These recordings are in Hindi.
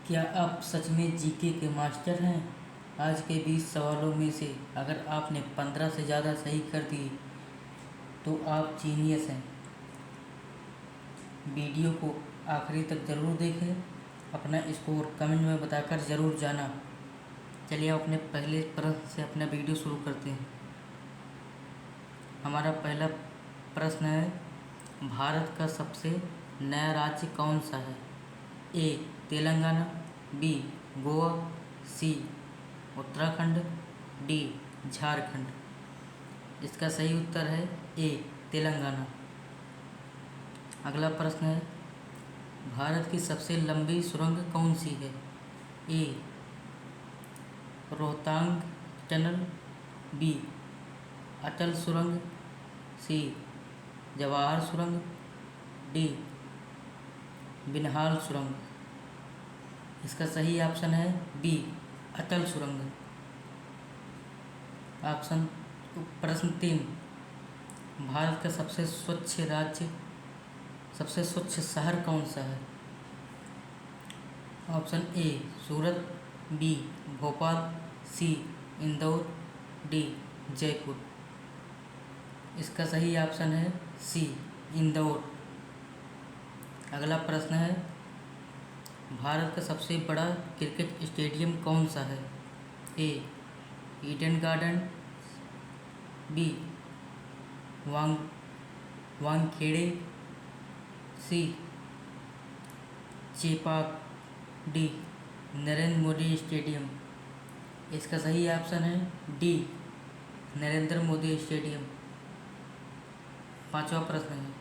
क्या आप सच में जीके के मास्टर हैं? आज के 20 सवालों में से अगर आपने 15 से ज़्यादा सही कर दिए तो आप जीनियस हैं। वीडियो को आखिरी तक ज़रूर देखें। अपना स्कोर कमेंट में बताकर ज़रूर जाना। चलिए अब अपने पहले प्रश्न से अपना वीडियो शुरू करते हैं। हमारा पहला प्रश्न है, भारत का सबसे नया राज्य कौन सा है? ए तेलंगाना, बी गोवा, सी उत्तराखंड, डी झारखंड। इसका सही उत्तर है ए तेलंगाना। अगला प्रश्न है, भारत की सबसे लंबी सुरंग कौन सी है? ए रोहतांग टनल, बी अटल सुरंग, सी जवाहर सुरंग, डी बिनहाल सुरंग। इसका सही ऑप्शन है बी अटल सुरंग। प्रश्न 3, भारत का सबसे स्वच्छ शहर कौन सा है? Option A Surat, B Bhopal, C Indore, D Jaipur. इसका सही ऑप्शन है सी इंदौर। अगला प्रश्न है, भारत का सबसे बड़ा क्रिकेट स्टेडियम कौन सा है? A Eden Garden, B Wankhede, C Chepauk, D Narendra Modi stadium. इसका सही ऑप्शन है डी नरेंद्र मोदी स्टेडियम। पांचवा प्रश्न है,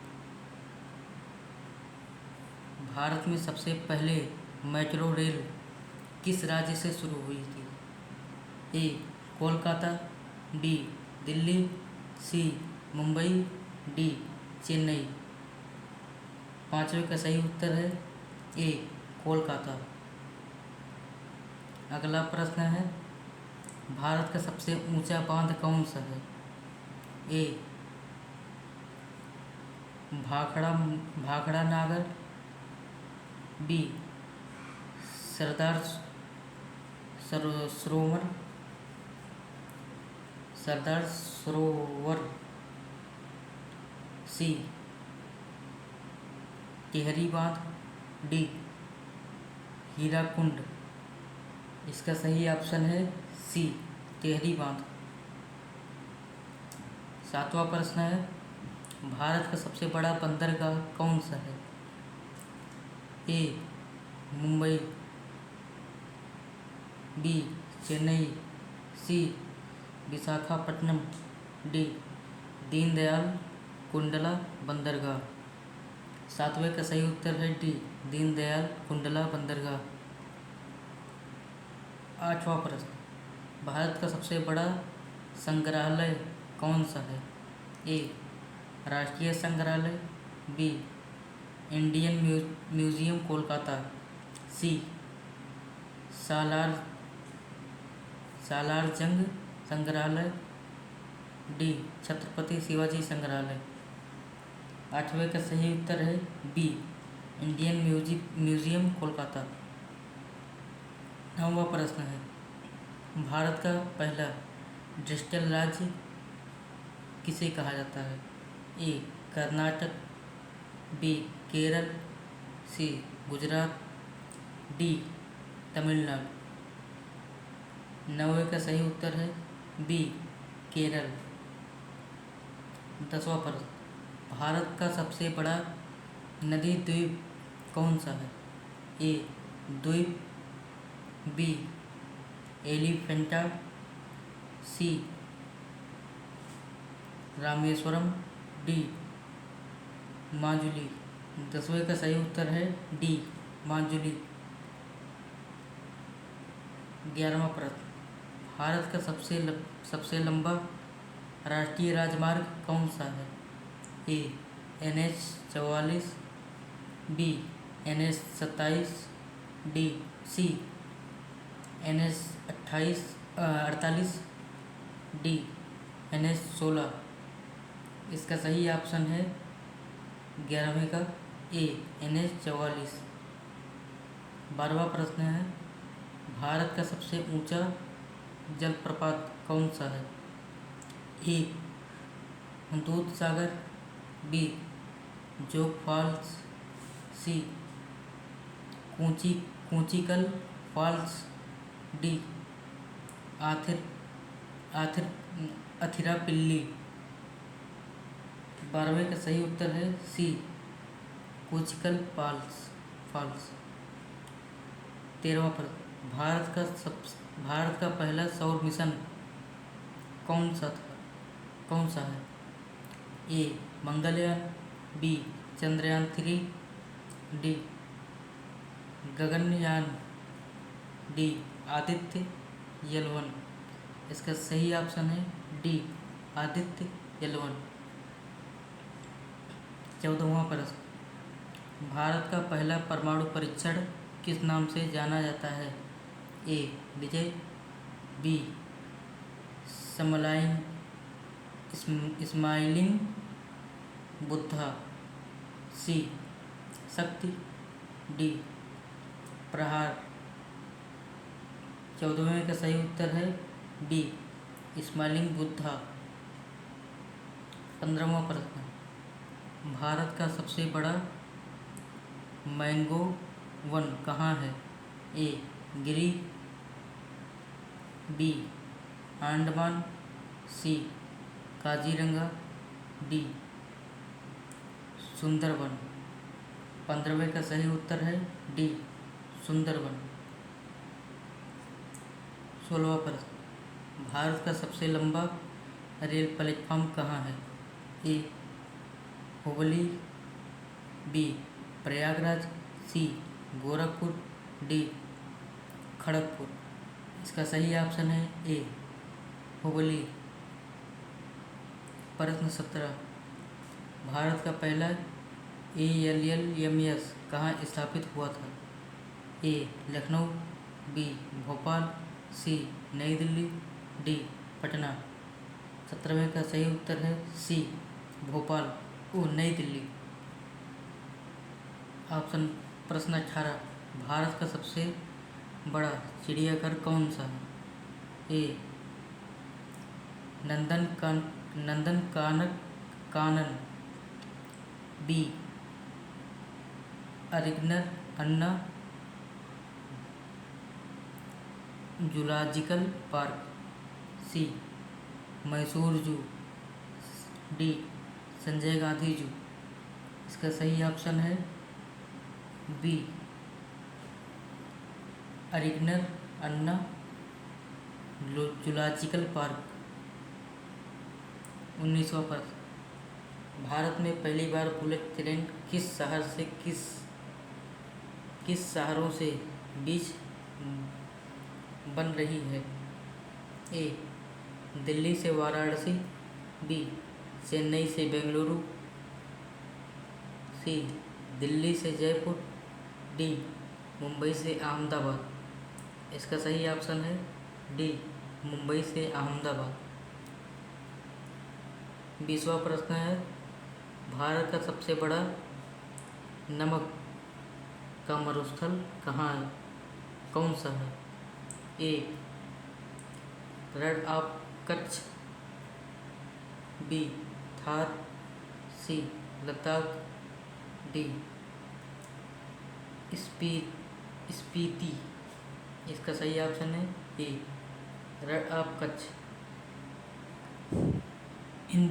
भारत में सबसे पहले मेट्रो रेल किस राज्य से शुरू हुई थी? ए कोलकाता, बी दिल्ली, सी मुंबई, डी चेन्नई। पांचवे का सही उत्तर है ए कोलकाता। अगला प्रश्न है, भारत का सबसे ऊंचा बांध कौन सा है? ए भाखड़ा नागर, बी सरदार सरोवर, सी टिहरी बांध, डी हीराकुंड। इसका सही ऑप्शन है सी टिहरी बांध। सातवां प्रश्न है, भारत का सबसे बड़ा बंदरगाह कौन सा है? ए मुंबई, बी चेन्नई, सी विशाखापट्टनम, डी दीनदयाल कुंडला बंदरगाह। सातवें का सही उत्तर है डी दीनदयाल कुंडला बंदरगाह। आठवां प्रश्न, भारत का सबसे बड़ा संग्रहालय कौन सा है? ए राष्ट्रीय संग्रहालय, बी इंडियन म्यूजियम कोलकाता, सी सालारजंग संग्रहालय, डी छत्रपति शिवाजी संग्रहालय। आठवें का सही उत्तर है बी इंडियन म्यूजियम कोलकाता। नौवां प्रश्न है, भारत का पहला डिजिटल राज्य किसे कहा जाता है? ए कर्नाटक, बी केरल, सी गुजरात, डी तमिलनाडु। नौवे का सही उत्तर है बी केरल। 10वां प्रश्न, भारत का सबसे बड़ा नदी द्वीप कौन सा है? ए द्वीप, बी एलिफेंटा, सी रामेश्वरम, डी माजुली। 10वें का सही उत्तर है डी माजुली। 11वां प्रश्न, भारत का सबसे लंबा राष्ट्रीय राजमार्ग कौन सा है? A NH-44, B NH-27, D C NH-48, D NH-16। इसका सही ऑप्शन है 11वें का ए NH-44। 12वां प्रश्न है, भारत का सबसे ऊंचा जलप्रपात कौन सा है? ए दूध सागर, बी जोग फॉल्स, सी कूचिकल फॉल्स, डी आथिर आथिर अथिरापिल्ली। 12वें का सही उत्तर है सी कूचिकल फॉल्स। 13वां प्रश्न, भारत का पहला सौर मिशन कौन सा है? A Mangalyaan, B Chandrayaan 3, D Gaganyaan, D Aditya L1। इसका सही ऑप्शन है डी आदित्य L1। 14वां प्रश्न, भारत का पहला परमाणु परीक्षण किस नाम से जाना जाता है? ए विजय, बी स्माइलिंग बुद्धा, सी शक्ति, डी प्रहार। 14वें का सही उत्तर है डी स्माइलिंग बुद्धा। 15वां प्रश्न, भारत का सबसे बड़ा मैंगो वन कहाँ है? ए गिरी, बी अंडमान, सी काजीरंगा, डी सुंदरवन। 15वें का सही उत्तर है डी सुंदरवन। 16वां प्रश्न, भारत का सबसे लंबा रेल प्लेटफॉर्म कहाँ है? ए हुबली, बी प्रयागराज, सी गोरखपुर, डी खड़गपुर। इसका सही ऑप्शन है ए हुबली। प्रश्न 17, भारत का पहला ALLMS कहाँ स्थापित हुआ था? ए लखनऊ, बी भोपाल, सी नई दिल्ली, डी पटना। 17वें का सही उत्तर है सी भोपाल नई दिल्ली। प्रश्न 18, भारत का सबसे बड़ा चिड़ियाघर कौन सा है? ए नंदनकानन, बी अरिगनर अन्ना जूलॉजिकल पार्क, सी मैसूर जू, डी संजय गांधी जू। इसका सही ऑप्शन है बी अरिगनर अन्ना जूलॉजिकल पार्क। 19वां प्रश्न, भारत में पहली बार बुलेट ट्रेन किस शहरों से बीच बन रही है? ए दिल्ली से वाराणसी, बी चेन्नई से बेंगलुरु, सी दिल्ली से जयपुर, डी मुंबई से अहमदाबाद। इसका सही ऑप्शन है डी मुंबई से अहमदाबाद। 20वां प्रश्न है, भारत का सबसे बड़ा नमक का मरुस्थल कौन सा है? A Rann of Kutch, B Thar, C Ladakh, D Spiti. इसका सही ऑप्शन है A Rann of Kutch. In